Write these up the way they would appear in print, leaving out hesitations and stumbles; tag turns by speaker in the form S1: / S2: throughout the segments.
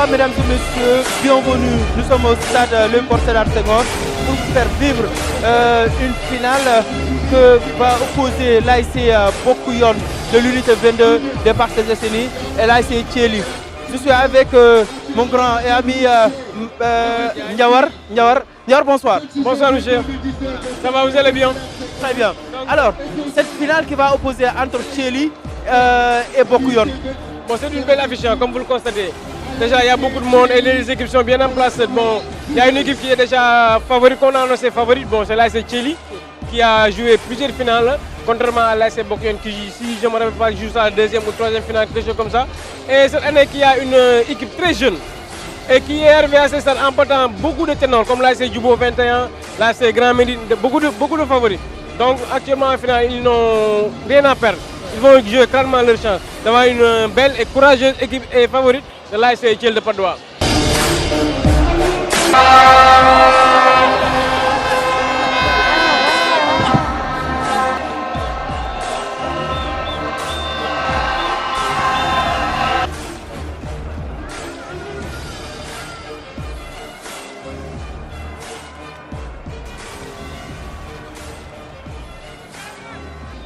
S1: Bonsoir mesdames et messieurs, bienvenue. Nous sommes au stade Léopold Sédar Senghor pour vous faire vivre une finale que va opposer l'ASC Bokuyon de l'unité 22 des Parcelles Assainies et l'ASC Thiely. Je suis avec mon grand et ami Ndiawar. Ndiawar, bonsoir.
S2: Bonsoir monsieur. Ça va, vous allez bien?
S1: Très bien. Alors, cette finale qui va opposer entre Thiely et Bokuyon.
S2: Bon, c'est une belle affiche, hein, comme vous le constatez. Déjà, il y a beaucoup de monde et les équipes sont bien en place. Bon, il y a une équipe qui est déjà favorite, qu'on a annoncé favorite. Bon, c'est l'ASC Thiely qui a joué plusieurs finales, contrairement à l'ASC Bokuyon qui, si je ne me rappelle pas, joue sa deuxième ou troisième finale, quelque chose comme ça. Et cette année, qui a une équipe très jeune et qui est arrivée à ce stade en battant beaucoup de ténors, comme l'ASC Djubo 21, l'ASC Grand Médine, beaucoup de favoris. Donc, actuellement, en finale, ils n'ont rien à perdre. Ils vont jouer clairement leur chance d'avoir une belle et courageuse équipe et favorite de l'ASC Thiely de Patte d'Oie.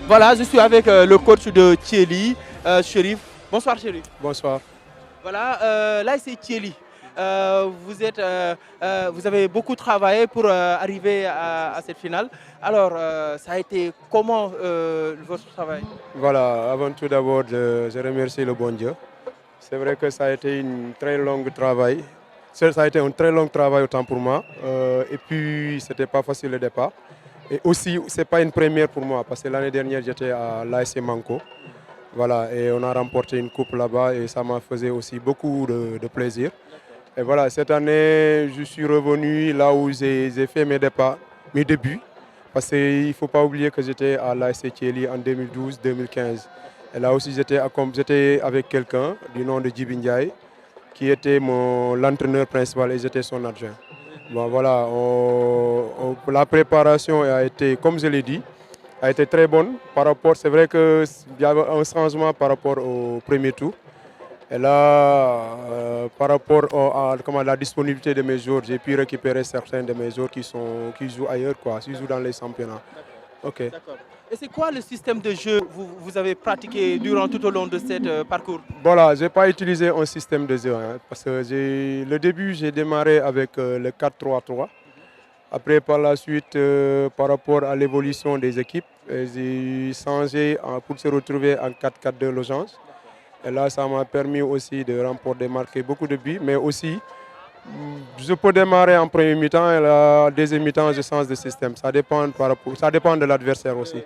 S1: Voilà, je suis avec le coach de Thiely, Chérif. Bonsoir Chérif.
S2: Bonsoir.
S1: Voilà, l'ASC Thiely, vous avez beaucoup travaillé pour arriver à cette finale. Alors, ça a été comment votre travail?
S3: Voilà, avant tout d'abord, je remercie le bon Dieu. C'est vrai que ça a été un très long travail. Ça a été un très long travail autant pour moi. Et puis, ce n'était pas facile le départ. Et aussi, ce n'est pas une première pour moi, parce que l'année dernière, j'étais à l'ASC Manko. Voilà, et on a remporté une coupe là-bas et ça m'a fait aussi beaucoup de plaisir. Et voilà, cette année, je suis revenu là où j'ai fait mes débuts. Parce qu'il ne faut pas oublier que j'étais à l'ASC Thiely en 2012-2015. Et là aussi, j'étais avec quelqu'un du nom de Djibi Ndiaye, qui était l'entraîneur principal et j'étais son adjoint. Bon, voilà, la préparation a été, comme je l'ai dit, a été très bonne. C'est vrai qu'il y avait un changement par rapport au premier tour. Et là, par rapport à la disponibilité de mes joueurs, j'ai pu récupérer certains de mes joueurs qui jouent ailleurs, qui jouent dans les championnats.
S1: Okay. D'accord. Et c'est quoi le système de jeu que vous avez pratiqué tout au long de ce parcours?
S3: Voilà, je n'ai pas utilisé un système de jeu, hein, parce que le début, j'ai démarré avec le 4-3-3. Après, par la suite, par rapport à l'évolution des équipes, j'ai changé pour se retrouver en 4-4-2 losange. Et là, ça m'a permis aussi de marquer beaucoup de buts, mais aussi, je peux démarrer en premier mi-temps et la deuxième mi-temps, je change de système. Ça dépend de l'adversaire aussi.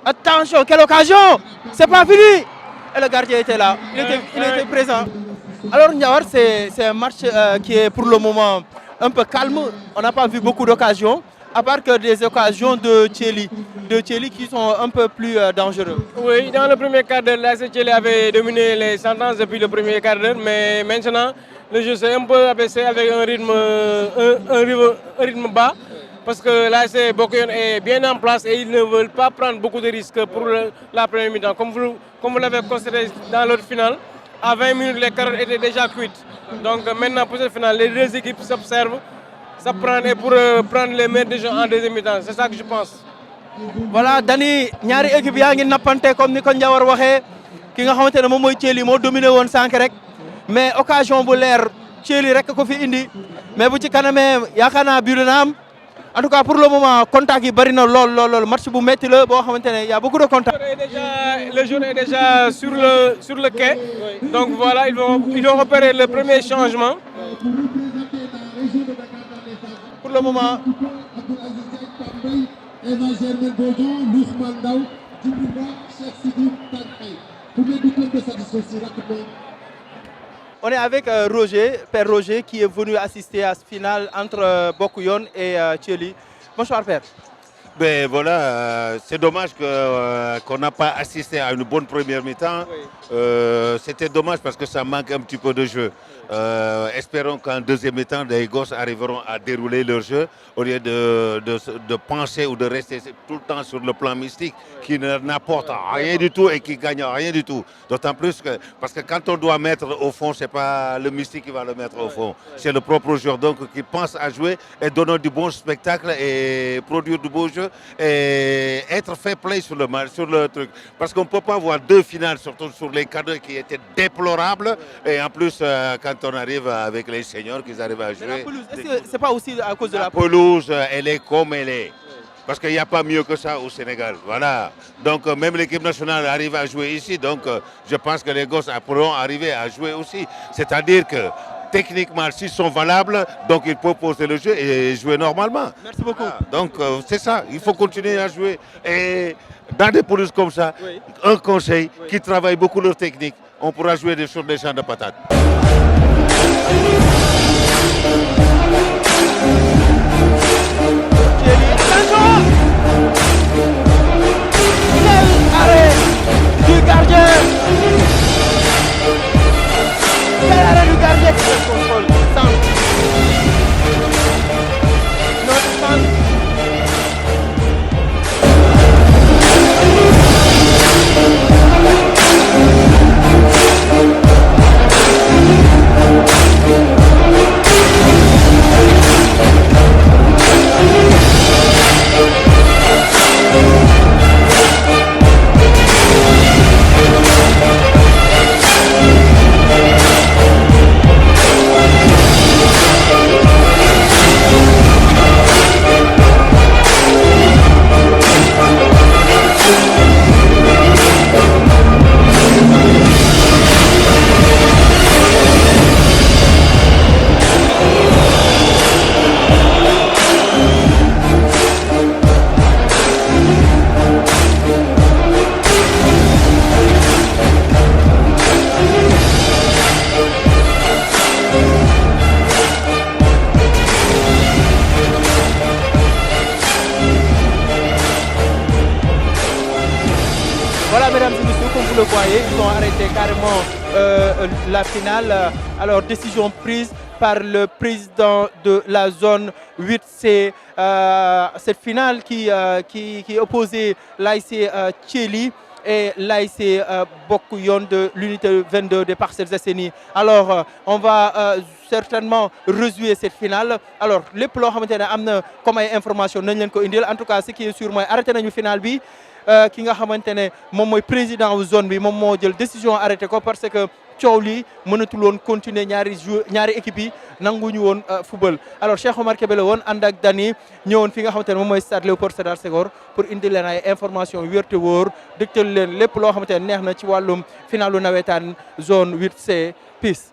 S1: Attention, quelle occasion! C'est pas fini! Et le gardien était là, il était présent. Alors Ndiawar, c'est un match qui est pour le moment un peu calme. On n'a pas vu beaucoup d'occasions, à part que des occasions de Thiely qui sont un peu plus dangereux.
S2: Oui, dans le premier quart d'heure, l'AS Thiely avait dominé les sentences depuis le premier quart d'heure, mais maintenant, le jeu s'est un peu abaissé avec un rythme bas. Parce que l'AS Bokuyon est bien en place et ils ne veulent pas prendre beaucoup de risques pour la première mi-temps. Comme vous l'avez constaté dans l'autre finale, à 20 minutes, les carottes étaient déjà cuites. Donc maintenant, pour cette finale, les deux équipes s'observent, s'apprennent pour prendre les meilleurs décisions en deuxième mi-temps. C'est ça que je pense.
S1: Voilà, Dani, ñaari équipe yaa ngi nappante comme ni ko Ndiawar waxee ki nga xamante ne moom mooy Thiely moo dominé woon sànq rek mais occasion bu leer Thiely rek ko fi indi mais bu ci kanamee yaakaar naa bii dina am. En tout cas, pour le moment, contact yi bari na lool match bu metti la boo xamante ne y a beaucoup de contact.
S2: Le jour est déjà sur le quai. Oui. Donc voilà, ils vont opérer le premier changement.
S1: Pour le moment. On est avec Roger, Père Roger, qui est venu assister à ce final entre Bokuyon et Thiely. Bonsoir Père.
S4: Ben voilà, c'est dommage qu'on n'a pas assisté à une bonne première mi-temps. Oui. C'était dommage parce que ça manque un petit peu de jeu. Espérons qu'en deuxième mi-temps, les gosses arriveront à dérouler leur jeu au lieu de penser ou de rester tout le temps sur le plan mystique qui n'apporte rien du tout et qui gagne rien du tout. D'autant plus que, parce que quand on doit mettre au fond, c'est pas le mystique qui va le mettre au fond. C'est le propre joueur donc qui pense à jouer et donner du bon spectacle et produire du beau jeu et être fair play sur le match, sur le truc. Parce qu'on ne peut pas avoir deux finales, surtout sur les cadres qui étaient déplorables. Et en plus, quand on arrive avec les seniors, qu'ils arrivent à jouer.
S1: Mais la pelouse, est-ce que c'est pas aussi à cause de la
S4: pelouse? Elle est comme elle est. Parce qu'il n'y a pas mieux que ça au Sénégal. Voilà. Donc même l'équipe nationale arrive à jouer ici. Donc je pense que les gosses pourront arriver à jouer aussi. C'est-à-dire que techniquement, s'ils sont valables, donc ils peuvent poser le jeu et jouer normalement.
S1: Merci beaucoup.
S4: Voilà. Donc c'est ça, il faut continuer à jouer. Et dans des pelouses comme ça, oui. Un conseil, oui. Qui travaille beaucoup leur technique, on pourra jouer sur des champs de patates.
S1: Arrêt du gardien. Quel arrêt du gardien. Contrôle. Voilà, mesdames et messieurs, comme vous le voyez, ils ont arrêté carrément la finale. Alors, décision prise par le président de la zone 8C. Cette finale qui opposait l'ASC Thiely et l'ASC Bokuyon de l'unité 22 des Parcelles Assainies. Alors, on va certainement rejouer cette finale. Alors, les plans comme information, en tout cas, ce qui est sûr, moi, arrêté la finale. Ki nga xamante ne moom mooy président wu zone bi moom moo jël décision arrêté ko parce que coow li mënatul woon continuer ñaari équipe yi nanguñu woon football. Alors Cheikh Omar Kébé la woon ànd ak Dani ñëwoon fi nga xamante ne moom mooy stade Léopold Sédar Senghor pour indi leen ay information wér te wóor dëgtal leen lépp loo xamante ne neex na ci wàllum finalu nawetaan zone 8C. Peace.